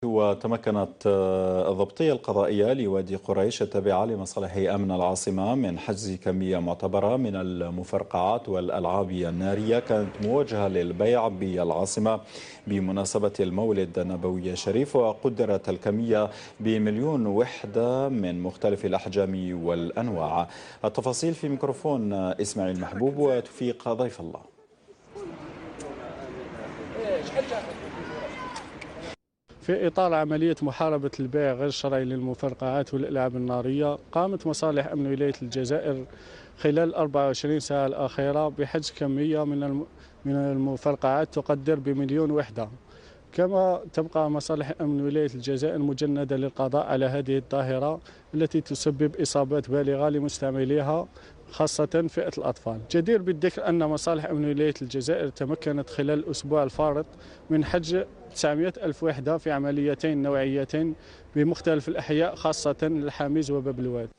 وتمكنت الضبطية القضائية لوادي قريش التابعة لمصالح أمن العاصمة من حجز كمية معتبرة من المفرقعات والألعاب النارية كانت موجهة للبيع بالعاصمة بمناسبة المولد النبوي الشريف، وقدرت الكمية بمليون وحدة من مختلف الأحجام والأنواع. التفاصيل في ميكروفون إسماعيل محبوب وتوفيق ضيف الله. في إطار عملية محاربة البيع غير الشرعي للمفرقعات والألعاب النارية، قامت مصالح أمن ولاية الجزائر خلال 24 ساعة الأخيرة بحجز كمية من المفرقعات تقدر بمليون وحدة. كما تبقى مصالح أمن ولاية الجزائر مجندة للقضاء على هذه الظاهرة التي تسبب إصابات بالغة لمستعمليها خاصة فئة الأطفال. جدير بالذكر أن مصالح أمن ولاية الجزائر تمكنت خلال الأسبوع الفارط من حجز 900 ألف وحدة في عمليتين نوعيتين بمختلف الأحياء خاصة الحامز وباب الواد.